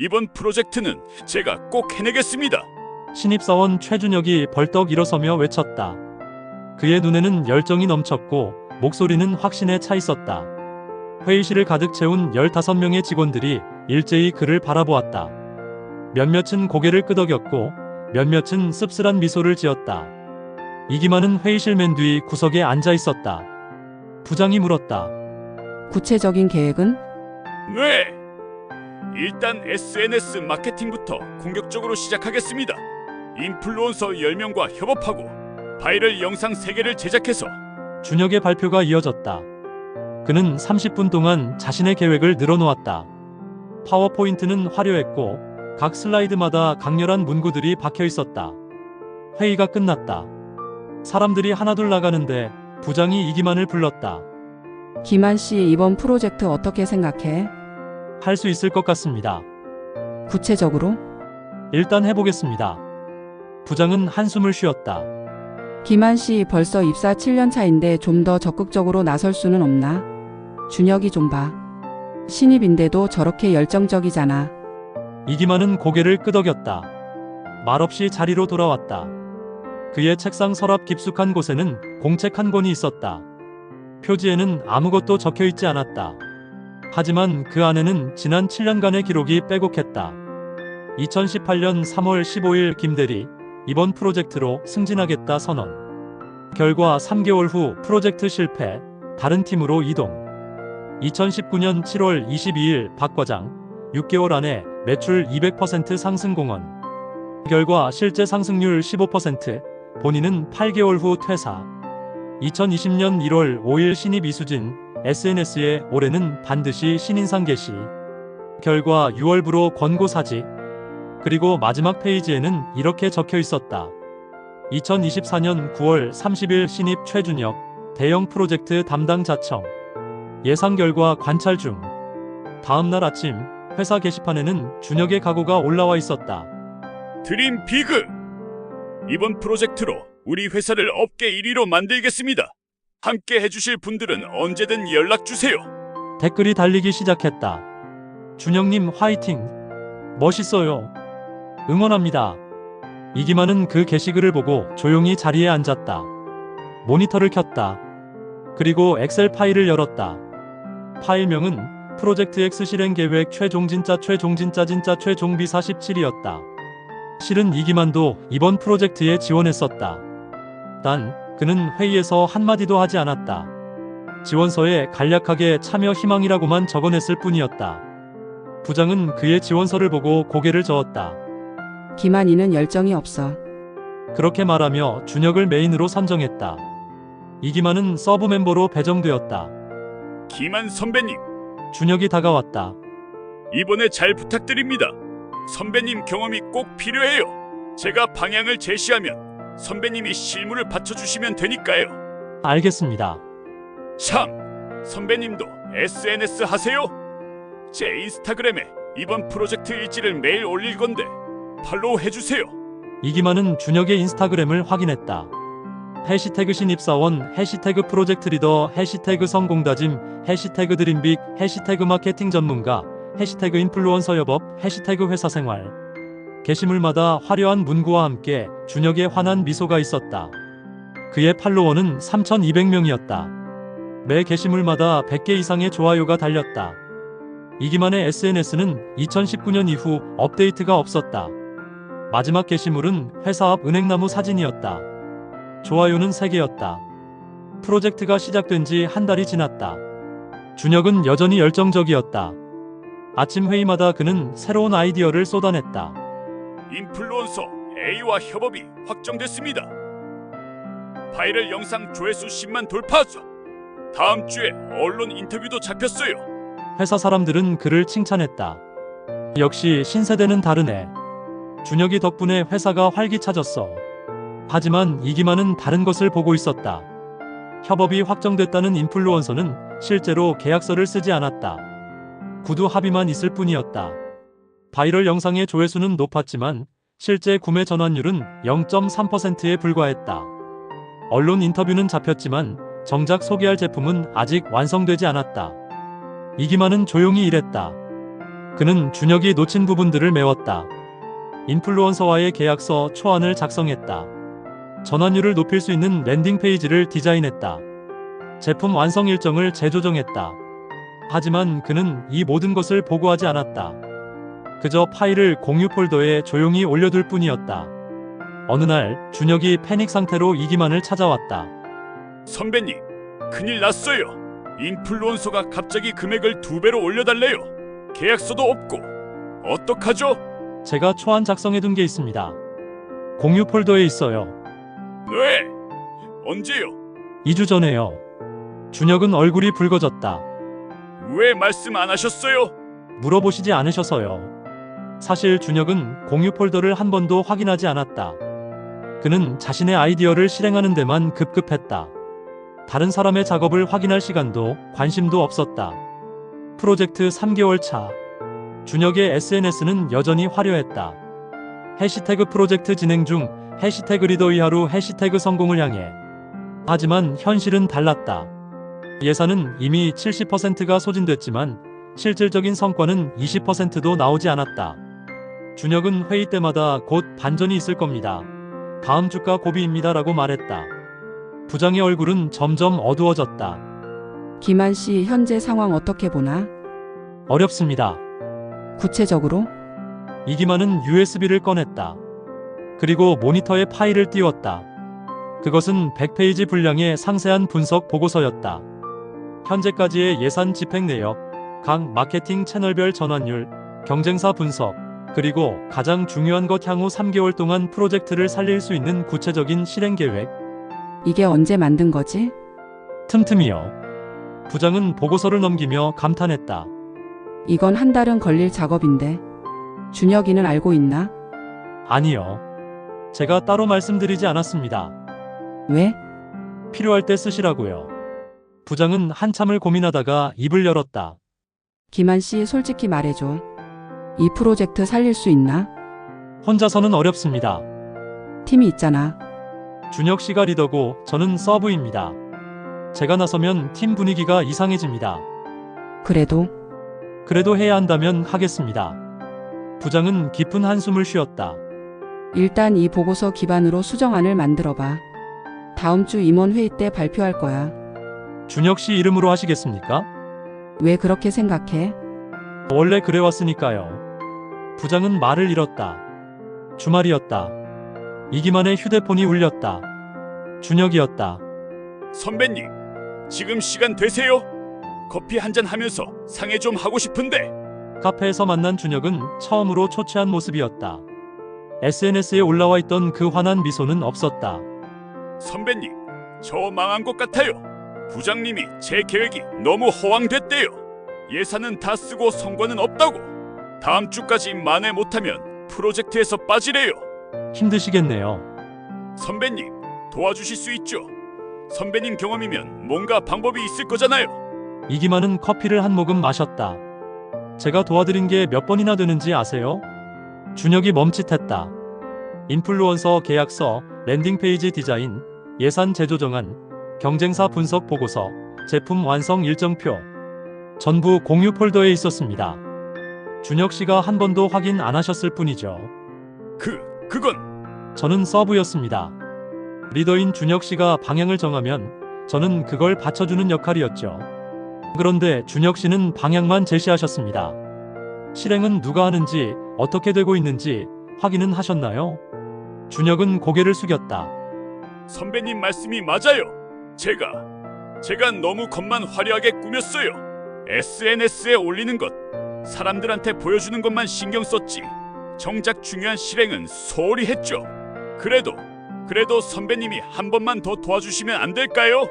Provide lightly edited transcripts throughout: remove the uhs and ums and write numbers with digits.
이번 프로젝트는 제가 꼭 해내겠습니다. 신입사원 최준혁이 벌떡 일어서며 외쳤다. 그의 눈에는 열정이 넘쳤고 목소리는 확신에 차 있었다. 회의실을 가득 채운 15명의 직원들이 일제히 그를 바라보았다. 몇몇은 고개를 끄덕였고 몇몇은 씁쓸한 미소를 지었다. 이기만은 회의실 맨 뒤 구석에 앉아 있었다. 부장이 물었다. 구체적인 계획은? 네! 일단 SNS 마케팅부터 공격적으로 시작하겠습니다. 인플루언서 10명과 협업하고 바이럴 영상 3개를 제작해서 준혁의 발표가 이어졌다. 그는 30분 동안 자신의 계획을 늘어놓았다. 파워포인트는 화려했고 각 슬라이드마다 강렬한 문구들이 박혀 있었다. 회의가 끝났다. 사람들이 하나둘 나가는데 부장이 이기만을 불렀다. 김한 씨, 이번 프로젝트 어떻게 생각해? 할 수 있을 것 같습니다. 구체적으로? 일단 해보겠습니다. 부장은 한숨을 쉬었다. 김한 씨, 벌써 입사 7년 차인데 좀 더 적극적으로 나설 수는 없나? 준혁이 좀 봐. 신입인데도 저렇게 열정적이잖아. 이기만은 고개를 끄덕였다. 말없이 자리로 돌아왔다. 그의 책상 서랍 깊숙한 곳에는 공책 한 권이 있었다. 표지에는 아무것도 적혀 있지 않았다. 하지만 그 안에는 지난 7년간의 기록이 빼곡했다. 2018년 3월 15일 김대리, 이번 프로젝트로 승진하겠다 선언. 결과 3개월 후 프로젝트 실패, 다른 팀으로 이동. 2019년 7월 22일 박 과장, 6개월 안에 매출 200% 상승 공언. 결과 실제 상승률 15%, 본인은 8개월 후 퇴사. 2020년 1월 5일 신입 이수진, SNS에 올해는 반드시 신인상 게시. 결과 6월부로 권고 사직. 그리고 마지막 페이지에는 이렇게 적혀 있었다. 2024년 9월 30일 신입 최준혁, 대형 프로젝트 담당 자청. 예상 결과 관찰 중. 다음날 아침 회사 게시판에는 준혁의 각오가 올라와 있었다. 드림 비그! 이번 프로젝트로 우리 회사를 업계 1위로 만들겠습니다. 함께 해주실 분들은 언제든 연락주세요. 댓글이 달리기 시작했다. 준혁님 화이팅! 멋있어요. 응원합니다. 이기만은 그 게시글을 보고 조용히 자리에 앉았다. 모니터를 켰다. 그리고 엑셀 파일을 열었다. 파일명은 프로젝트 X 실행 계획 최종진짜 최종비 47이었다. 실은 이기만도 이번 프로젝트에 지원했었다. 단 그는 회의에서 한마디도 하지 않았다. 지원서에 간략하게 참여 희망이라고만 적어냈을 뿐이었다. 부장은 그의 지원서를 보고 고개를 저었다. 김한이는 열정이 없어. 그렇게 말하며 준혁을 메인으로 선정했다. 이기만은 서브 멤버로 배정되었다. 김한 선배님, 준혁이 다가왔다. 이번에 잘 부탁드립니다. 선배님 경험이 꼭 필요해요. 제가 방향을 제시하면 선배님이 실무를 받쳐주시면 되니까요. 알겠습니다. 참, 선배님도 SNS 하세요? 제 인스타그램에 이번 프로젝트 일지를 매일 올릴 건데 팔로우 해주세요. 이기만은 준혁의 인스타그램을 확인했다. 해시태그 신입사원, 해시태그 프로젝트 리더, 해시태그 성공다짐, 해시태그 드림빅, 해시태그 마케팅 전문가, 해시태그 인플루언서 협업, 해시태그 회사생활. 게시물마다 화려한 문구와 함께 준혁의 환한 미소가 있었다. 그의 팔로워는 3,200명이었다. 매 게시물마다 100개 이상의 좋아요가 달렸다. 이기만의 SNS는 2019년 이후 업데이트가 없었다. 마지막 게시물은 회사 앞 은행나무 사진이었다. 좋아요는 3개였다. 프로젝트가 시작된 지 한 달이 지났다. 준혁은 여전히 열정적이었다. 아침 회의마다 그는 새로운 아이디어를 쏟아냈다. 인플루언서 A와 협업이 확정됐습니다. 바이럴 영상 조회수 10만 돌파하죠. 다음 주에 언론 인터뷰도 잡혔어요. 회사 사람들은 그를 칭찬했다. 역시 신세대는 다르네. 준혁이 덕분에 회사가 활기차졌어. 하지만 이기만은 다른 것을 보고 있었다. 협업이 확정됐다는 인플루언서는 실제로 계약서를 쓰지 않았다. 구두 합의만 있을 뿐이었다. 바이럴 영상의 조회수는 높았지만 실제 구매 전환율은 0.3%에 불과했다. 언론 인터뷰는 잡혔지만 정작 소개할 제품은 아직 완성되지 않았다. 이기만은 조용히 일했다. 그는 준혁이 놓친 부분들을 메웠다. 인플루언서와의 계약서 초안을 작성했다. 전환율을 높일 수 있는 랜딩 페이지를 디자인했다. 제품 완성 일정을 재조정했다. 하지만 그는 이 모든 것을 보고하지 않았다. 그저 파일을 공유 폴더에 조용히 올려둘 뿐이었다. 어느 날 준혁이 패닉 상태로 이기만을 찾아왔다. 선배님, 큰일 났어요. 인플루언서가 갑자기 금액을 2배로 올려달래요. 계약서도 없고. 어떡하죠? 제가 초안 작성해둔 게 있습니다. 공유 폴더에 있어요. 네. 언제요? 2주 전에요. 준혁은 얼굴이 붉어졌다. 왜 말씀 안 하셨어요? 물어보시지 않으셔서요. 사실 준혁은 공유 폴더를 한 번도 확인하지 않았다. 그는 자신의 아이디어를 실행하는 데만 급급했다. 다른 사람의 작업을 확인할 시간도 관심도 없었다. 프로젝트 3개월 차. 준혁의 SNS는 여전히 화려했다. 해시태그 프로젝트 진행 중, 해시태그 리더 이하로 해시태그 성공을 향해. 하지만 현실은 달랐다. 예산은 이미 70%가 소진됐지만 실질적인 성과는 20%도 나오지 않았다. 준혁은 회의 때마다 곧 반전이 있을 겁니다. 다음 주가 고비입니다 라고 말했다. 부장의 얼굴은 점점 어두워졌다. 김한 씨 현재 상황 어떻게 보나? 어렵습니다. 구체적으로? 이기만은 USB를 꺼냈다. 그리고 모니터에 파일을 띄웠다. 그것은 100페이지 분량의 상세한 분석 보고서였다. 현재까지의 예산 집행 내역, 각 마케팅 채널별 전환율, 경쟁사 분석, 그리고 가장 중요한 것 향후 3개월 동안 프로젝트를 살릴 수 있는 구체적인 실행 계획. 이게 언제 만든 거지? 틈틈이요. 부장은 보고서를 넘기며 감탄했다. 이건 한 달은 걸릴 작업인데. 준혁이는 알고 있나? 아니요. 제가 따로 말씀드리지 않았습니다. 왜? 필요할 때 쓰시라고요. 부장은 한참을 고민하다가 입을 열었다. 김한 씨 솔직히 말해줘. 이 프로젝트 살릴 수 있나? 혼자서는 어렵습니다. 팀이 있잖아. 준혁 씨가 리더고 저는 서브입니다. 제가 나서면 팀 분위기가 이상해집니다. 그래도 해야 한다면 하겠습니다. 부장은 깊은 한숨을 쉬었다. 일단 이 보고서 기반으로 수정안을 만들어봐. 다음 주 임원 회의 때 발표할 거야. 준혁 씨 이름으로 하시겠습니까? 왜 그렇게 생각해? 원래 그래왔으니까요. 부장은 말을 잃었다. 주말이었다. 이기만의 휴대폰이 울렸다. 준혁이었다. 선배님, 지금 시간 되세요? 커피 한잔 하면서 상의 좀 하고 싶은데. 카페에서 만난 준혁은 처음으로 초췌한 모습이었다. SNS에 올라와 있던 그 환한 미소는 없었다. 선배님, 저 망한 것 같아요. 부장님이 제 계획이 너무 허황됐대요. 예산은 다 쓰고 성과는 없다고. 다음 주까지 만회 못하면 프로젝트에서 빠지래요. 힘드시겠네요. 선배님, 도와주실 수 있죠? 선배님 경험이면 뭔가 방법이 있을 거잖아요. 이기만은 커피를 한 모금 마셨다. 제가 도와드린 게 몇 번이나 되는지 아세요? 준혁이 멈칫했다. 인플루언서 계약서, 랜딩 페이지 디자인, 예산 재조정안, 경쟁사 분석 보고서, 제품 완성 일정표. 전부 공유 폴더에 있었습니다. 준혁 씨가 한 번도 확인 안 하셨을 뿐이죠. 그건 저는 서브였습니다. 리더인 준혁 씨가 방향을 정하면 저는 그걸 받쳐주는 역할이었죠. 그런데 준혁 씨는 방향만 제시하셨습니다. 실행은 누가 하는지, 어떻게 되고 있는지 확인은 하셨나요? 준혁은 고개를 숙였다. 선배님 말씀이 맞아요. 제가 너무 겉만 화려하게 꾸몄어요. SNS에 올리는 것, 사람들한테 보여주는 것만 신경 썼지. 정작 중요한 실행은 소홀히 했죠. 그래도 선배님이 한 번만 더 도와주시면 안 될까요?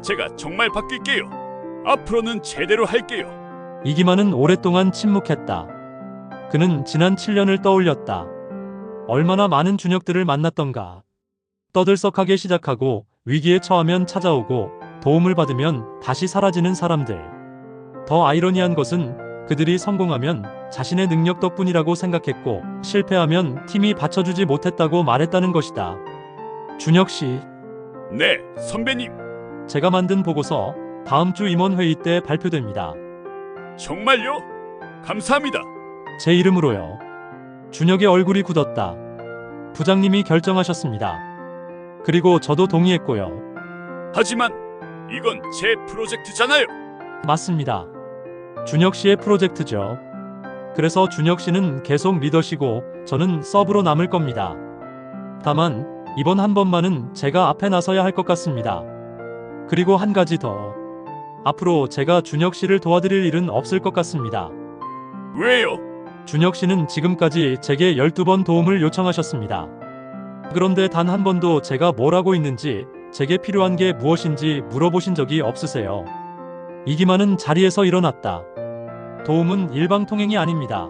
제가 정말 바뀔게요. 앞으로는 제대로 할게요. 이기만은 오랫동안 침묵했다. 그는 지난 7년을 떠올렸다. 얼마나 많은 준혁들을 만났던가. 떠들썩하게 시작하고 위기에 처하면 찾아오고 도움을 받으면 다시 사라지는 사람들. 더 아이러니한 것은 그들이 성공하면 자신의 능력 덕분이라고 생각했고 실패하면 팀이 받쳐주지 못했다고 말했다는 것이다. 준혁 씨, 네, 선배님. 제가 만든 보고서 다음 주 임원 회의 때 발표됩니다. 정말요? 감사합니다. 제 이름으로요. 준혁의 얼굴이 굳었다. 부장님이 결정하셨습니다. 그리고 저도 동의했고요. 하지만 이건 제 프로젝트잖아요. 맞습니다. 준혁 씨의 프로젝트죠. 그래서 준혁 씨는 계속 리더시고 저는 서브로 남을 겁니다. 다만 이번 한 번만은 제가 앞에 나서야 할 것 같습니다. 그리고 한 가지 더. 앞으로 제가 준혁 씨를 도와드릴 일은 없을 것 같습니다. 왜요? 준혁 씨는 지금까지 제게 12번 도움을 요청하셨습니다. 그런데 단 한 번도 제가 뭘 하고 있는지, 제게 필요한 게 무엇인지 물어보신 적이 없으세요. 이기만은 자리에서 일어났다. 도움은 일방통행이 아닙니다.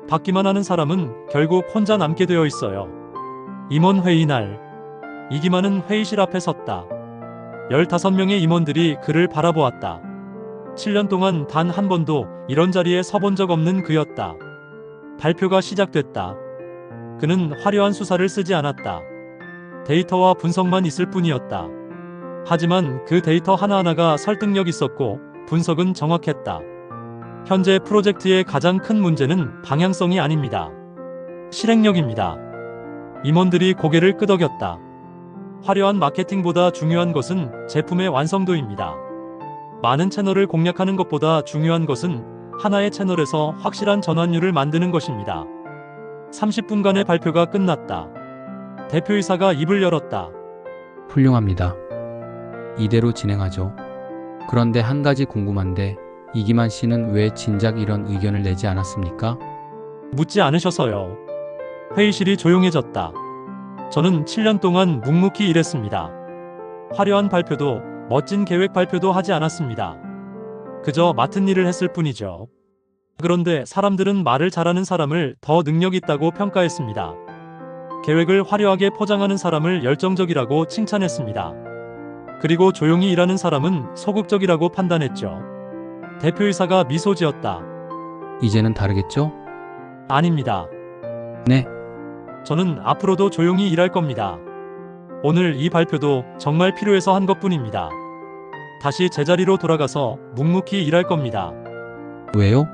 받기만 하는 사람은 결국 혼자 남게 되어 있어요. 임원 회의 날, 이기만은 회의실 앞에 섰다. 15명의 임원들이 그를 바라보았다. 7년 동안 단 한 번도 이런 자리에 서본 적 없는 그였다. 발표가 시작됐다. 그는 화려한 수사를 쓰지 않았다. 데이터와 분석만 있을 뿐이었다. 하지만 그 데이터 하나하나가 설득력 있었고 분석은 정확했다. 현재 프로젝트의 가장 큰 문제는 방향성이 아닙니다. 실행력입니다. 임원들이 고개를 끄덕였다. 화려한 마케팅보다 중요한 것은 제품의 완성도입니다. 많은 채널을 공략하는 것보다 중요한 것은 하나의 채널에서 확실한 전환율을 만드는 것입니다. 30분간의 발표가 끝났다. 대표이사가 입을 열었다. 훌륭합니다. 이대로 진행하죠. 그런데 한 가지 궁금한데 이기만 씨는 왜 진작 이런 의견을 내지 않았습니까? 묻지 않으셔서요. 회의실이 조용해졌다. 저는 7년 동안 묵묵히 일했습니다. 화려한 발표도 멋진 계획 발표도 하지 않았습니다. 그저 맡은 일을 했을 뿐이죠. 그런데 사람들은 말을 잘하는 사람을 더 능력 있다고 평가했습니다. 계획을 화려하게 포장하는 사람을 열정적이라고 칭찬했습니다. 그리고 조용히 일하는 사람은 소극적이라고 판단했죠. 대표이사가 미소 지었다. 이제는 다르겠죠? 아닙니다. 네. 저는 앞으로도 조용히 일할 겁니다. 오늘 이 발표도 정말 필요해서 한 것뿐입니다. 다시 제자리로 돌아가서 묵묵히 일할 겁니다. 왜요?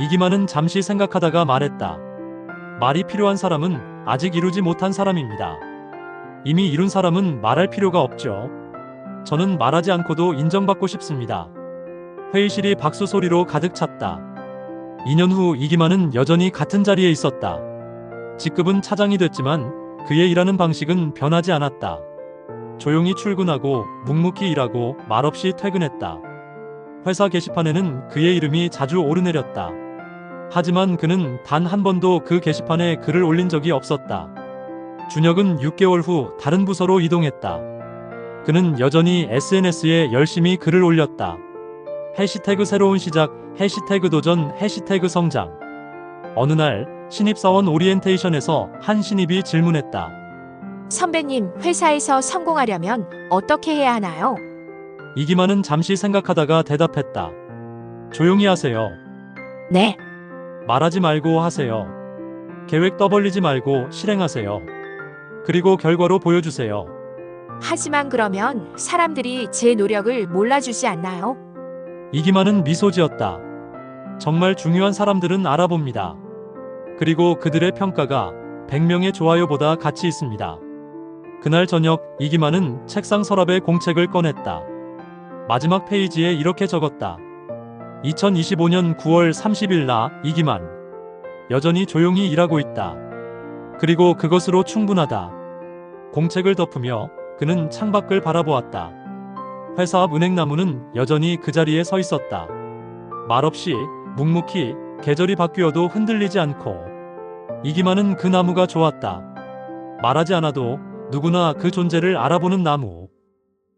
이기만은 잠시 생각하다가 말했다. 말이 필요한 사람은 아직 이루지 못한 사람입니다. 이미 이룬 사람은 말할 필요가 없죠. 저는 말하지 않고도 인정받고 싶습니다. 회의실이 박수 소리로 가득 찼다. 2년 후 이기만은 여전히 같은 자리에 있었다. 직급은 차장이 됐지만 그의 일하는 방식은 변하지 않았다. 조용히 출근하고 묵묵히 일하고 말없이 퇴근했다. 회사 게시판에는 그의 이름이 자주 오르내렸다. 하지만 그는 단 한 번도 그 게시판에 글을 올린 적이 없었다. 준혁은 6개월 후 다른 부서로 이동했다. 그는 여전히 SNS에 열심히 글을 올렸다. 해시태그 새로운 시작, 해시태그 도전, 해시태그 성장. 어느 날 신입사원 오리엔테이션에서 한 신입이 질문했다. 선배님, 회사에서 성공하려면 어떻게 해야 하나요? 이기만은 잠시 생각하다가 대답했다. 조용히 하세요. 네. 말하지 말고 하세요. 계획 떠벌리지 말고 실행하세요. 그리고 결과로 보여주세요. 하지만 그러면 사람들이 제 노력을 몰라주지 않나요? 이기만은 미소 지었다. 정말 중요한 사람들은 알아봅니다. 그리고 그들의 평가가 100명의 좋아요보다 가치 있습니다. 그날 저녁 이기만은 책상 서랍에 공책을 꺼냈다. 마지막 페이지에 이렇게 적었다. 2025년 9월 30일 나 이기만. 여전히 조용히 일하고 있다. 그리고 그것으로 충분하다. 공책을 덮으며 그는 창밖을 바라보았다. 회사 앞 은행나무는 여전히 그 자리에 서 있었다. 말없이 묵묵히 계절이 바뀌어도 흔들리지 않고. 이기만은 그 나무가 좋았다. 말하지 않아도 누구나 그 존재를 알아보는 나무.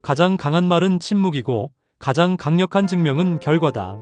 가장 강한 말은 침묵이고 가장 강력한 증명은 결과다.